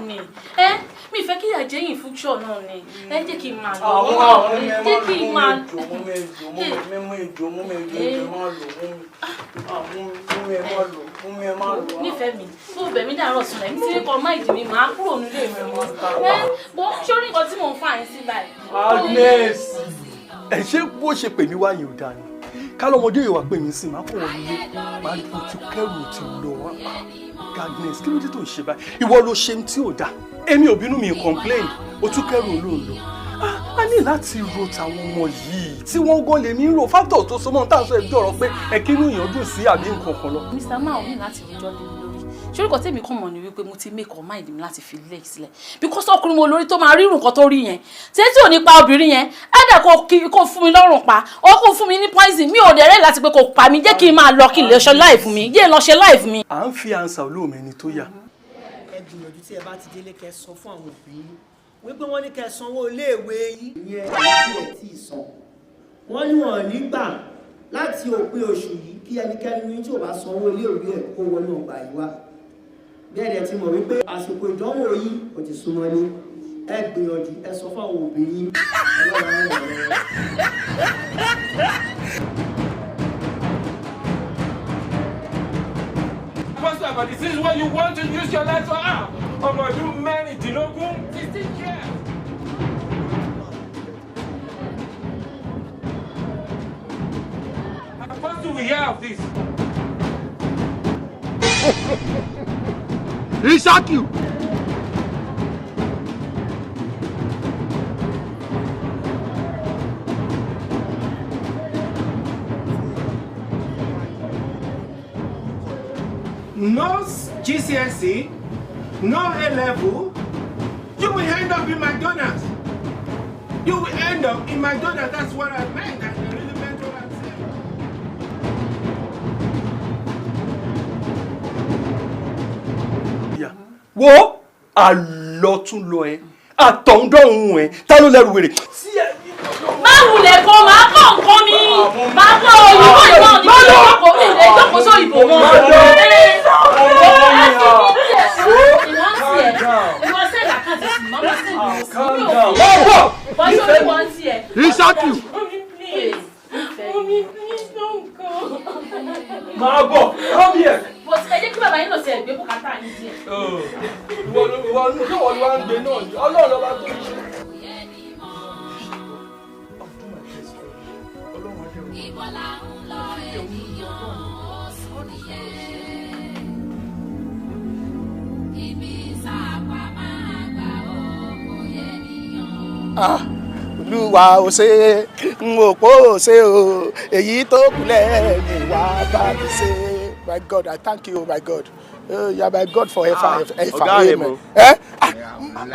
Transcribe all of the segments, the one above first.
ni mi fẹ́ kí ìyà jẹ́yìn future náà ni jẹ́ kí n máa lọ jẹ́ kí n máa nífẹ̀ẹ́ mi tó bẹ̀ mí dàrọ̀ sùn lẹ́yìn tí kò má ìdí mi máa kúrò nílé mi mọ́ bọ́ ṣé orí nǹkan tí mò ń fà yín sí báyìí. Agnes ẹ ṣé bó ṣe pè mí wáyé ò dáa ni ká lọ́mọdé yìí wá pè mí sí máa kó wọn nílé máa rí kó ti kẹ́rù ti lọ wá Agnes kí ló dé tó ń ṣe báyìí ìwọ ló ṣe tí ò dáa èmi ò bínú mi complain o tún kẹ́rù olóòlò a ní láti ro tàwọn ọmọ yìí tí wọ́n gan lè mí rò factor tó so mọ́ tá à ń sọ ẹbí ọ̀rọ̀ pé ẹ̀kínú èèyàn dùn sí àbí nǹkan kan lọ. Mr. Mao ní láti rojọ́ lé mi lórí ṣoríkọ tèmi kàn mọ̀ ní wípé mo ti make up mind mi láti fi lé sílẹ̀ because ọkùnrin mo lórí tó máa rí nǹkan tó rí yẹn tí ò ní pa obìnrin yẹn ẹ̀dẹ̀ kò fún mi lọ́rùn pa ó kò fún mi ní poison mi ò dẹ̀ rẹ́ láti pé kò pa mi jẹ́ kí n máa lọ kí n lè ṣe life mi jẹ́ lọ ṣe life mi. À ń fi ansa olóòmẹ ni tó yà. ẹ gbìyànjú tí ẹ bá ti délé kẹ́ sọ fún àwọn òbí yín wípé wọ́n ní kẹ́ sanwó iléèwé yín ìyẹn tí ẹ san wọ́n ní wọ́n nígbà láti òpin oṣù yìí kí ẹnikẹ́ni ní tí ò bá sanwó iléèwé ẹ̀ kó wọnú ọgbà yìí wá bẹ́ẹ̀ ni ẹ ti mọ̀ wípé àsìkò ìdánwò yìí ò ti súnmọ́ ní ẹ gbìyànjú ẹ sọ fún àwọn òbí yín But this is what you want to use your life for. Ọmọ ọdún mẹ́rìndínlógún 16 years. What do we hear of this? He shock you. No GCSE, no A-level, you will end up in McDonald's. You will end up in McDonald's. That's what I meant. I really meant what I'm saying. Wo àlọ́túnlọ ẹ àtọ̀húndọ̀hún ẹ ta ló lẹ́rù wèrè. má wulẹ̀ kọ́ máa kọ́ nǹkan mi máa kọ́ òyìnbó ìbọn ní ìjókòó mi lè jókòó sọ ìbò wọn. He shot you. Mommy, please don't go. Máa bọ̀, come here. But ẹ jẹ́ kí bàbá yín lọ sí ẹgbẹ́ bùkátà yín díẹ̀. Ìwọ ló wá ń gbé náà ni, Ọlọ́run ló bá tó ń ṣe. Olúwa ò ṣe n ò pò ò ṣe o èyí tó kù lẹ́yìn wá bá mi ṣe. My God, I thank you, my God. You are my God forever. Amen.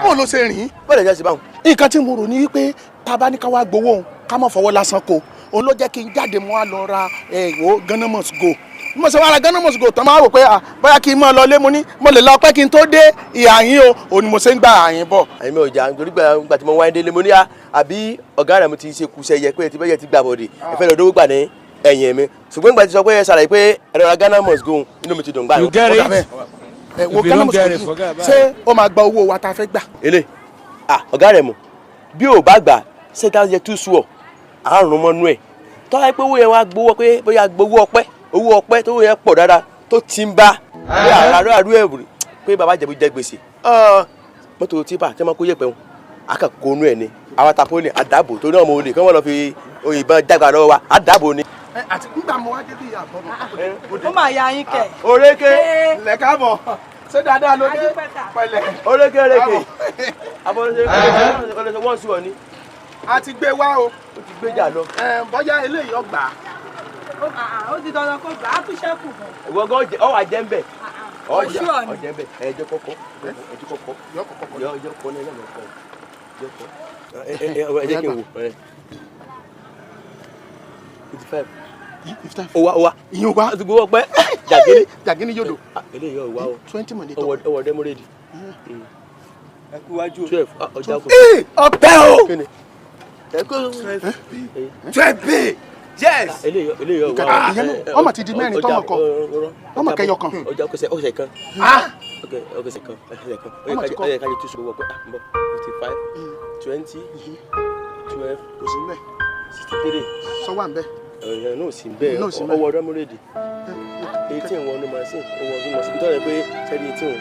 Bó ló ṣe rìn? Bọ́lá ìjà ṣe báwọn. Nǹkan tí mo rò ní wípé tá a bá ní ká wá gbowó òun ká má fọwọ́ lásán kó òun ló jẹ́ kí n jáde mo wá lọ ra ẹ̀wọ̀ Ghana must go. Mo ṣe wá ra Ghana must go tán máa rò pé bóyá kí n máa lọ lé mo ní mo lè lọ pẹ́ kí n tó dé ìhà yín o òun ni mo ṣe ń gba àyìn bọ̀. Àyìn mi ò jà nítorí gbà tí mo wáyé délé mo ní àbí ọ̀gá rẹ̀ mo ti ṣe kùsẹ̀ yẹ pé ti bẹ́yẹ ti gbà bọ̀dẹ̀ ẹ̀fẹ́ lọ dówó gbà ní ẹ̀yìn mi ṣùgbọ́n ìgbà tí sọ pé ẹ ṣàlàyé pé ẹ̀rọ ra Ghana must go inú mi ti dùn gbà. You get it? Wo Ghana must go ṣé ó máa gba owó wa tá a fẹ́ gbà. Ele ọ̀gá rẹ̀ mọ̀ bí ò bá gbà ṣé ká yẹ tú sùọ̀ àrùn mọ́nú ẹ̀ tọ́lá pé owó yẹn wá gbowó pé bóyá gbowó ọpẹ́ tó yẹn pọ̀ dáadáa tó ti ń bá pé àrú ẹ̀rù pé bàbá jẹ̀bú jẹ gbèsè mọ́tò tipa tí wọ́n kó yẹ̀pẹ̀ wọn akẹ́kọ̀ọ́ inú ẹ̀ ni àwọn tapo ní àdàbò tó náà mo lè kí wọ́n lọ fi òyìnbọn dàgbà lọ́wọ́ wa àdàbò ni. Àti nígbà mo wá débi àbọ̀ ó máa ya yín kẹ̀. Orékè lẹ̀ káàbọ̀ ṣé dáadáa ló dé pẹ̀lẹ́. Orékè àbọ̀lẹ́sẹ̀ wọ́n sùn ọ̀ ni. A ti gbé wá o. Ó ti gbé jà lọ. Bọ́yá eléyìí ọgbà. Ó ti dandan kó gbà á tún ṣẹ́kù gan. Ìwọ gan ọwà jẹ́ ń bẹ̀. Oṣù ọ̀nì. Ọjẹ́ ń bẹ̀ ẹ̀jẹ̀ kọ́kọ́. Yọ kọ́kọ́ náà lọ́kọ́. Ẹ jẹ́ kí n wò. 55. Owa. Ìyẹn wa. Àti gbowó ọpẹ́. Jàgínní yòdò. Eléyìí ọ̀wá o. 20 money. Ọwọ́ dẹ́mọ́rẹ́dì. Ẹ kú wájú. 12 ọjà kò. Ọpẹ́ o. 12. Yes. Eléyìí ọwá. Ọmọ ti di mẹ́rin tọmọ kan. Ọmọ kẹyọ kan. Ọjà kò sẹ ọ̀sẹ̀ kan. Okay, second. How much Can you choose over 55, 20, 12, 63. So one be. No, sim be. Over them already. 18 one no machine. Over the machine. Don't pay 18.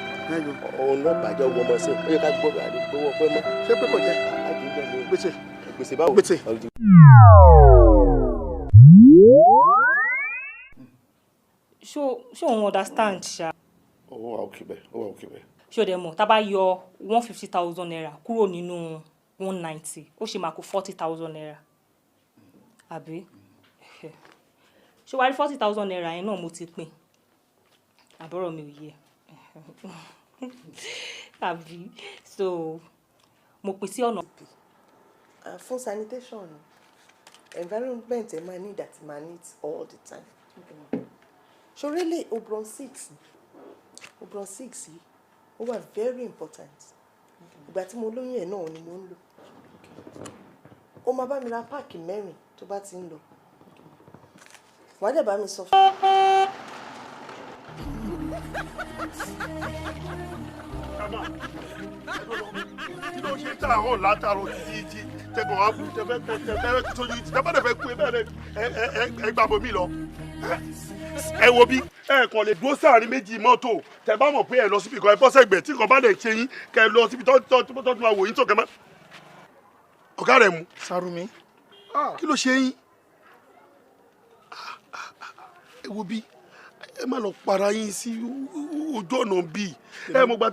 Oh no, bad job one machine. You can't go back. Go work for me. Ṣé pé kò jẹ́? Gbèsè. Gbèsè báwo? Gbèsè. Ṣé òun understand ṣá? Ó wà okay bẹ́ẹ̀. Ṣé o dẹ̀ mọ̀ tá bá yọ 150,000 naira kúrò nínú 190 ó ṣe máa kó 40,000 naira. Àbí? Ṣé wàá rí 40,000 naira yẹn náà mo ti pín? Àbúrò mi ò yé. Àbí? So mo pín sí ọ̀nà. Fún sanitation, environment ẹ máa need àti máa need all the time. Ṣorélé obron 6 yìí ó wà very important. Ìgbà tí mo lóyún ẹ̀ náà ni mo ń lò. Ó máa bá mi ra páàkì 4 tó bá ti ń lọ. Wàá dẹ̀ bá mi sọ fún. Kí ló ṣe tá àwọn látàrọ títí tẹ̀gbọ́n wá kú tẹ̀fẹ́ tójú tẹ̀fẹ́ tẹ̀fẹ́ kú ẹ gbà bomi lọ. Ẹ wo bí ẹ kàn lè dúró sáàrin méjì mọ́tò tẹ bá mọ̀ pé ẹ lọ síbi kan ẹ bọ́ sẹ́gbẹ̀ẹ́ tí kan bá lè ṣe yín kẹ lọ síbi tó máa wò yín tó kẹ mọ́. Ọ̀gá rẹ̀ mú. Sàrùmí. Kí ló ṣe yín? Ẹ wo bí ẹ má lọ para yín sí ojú ọ̀nà bíi ẹ mọ̀ gbà.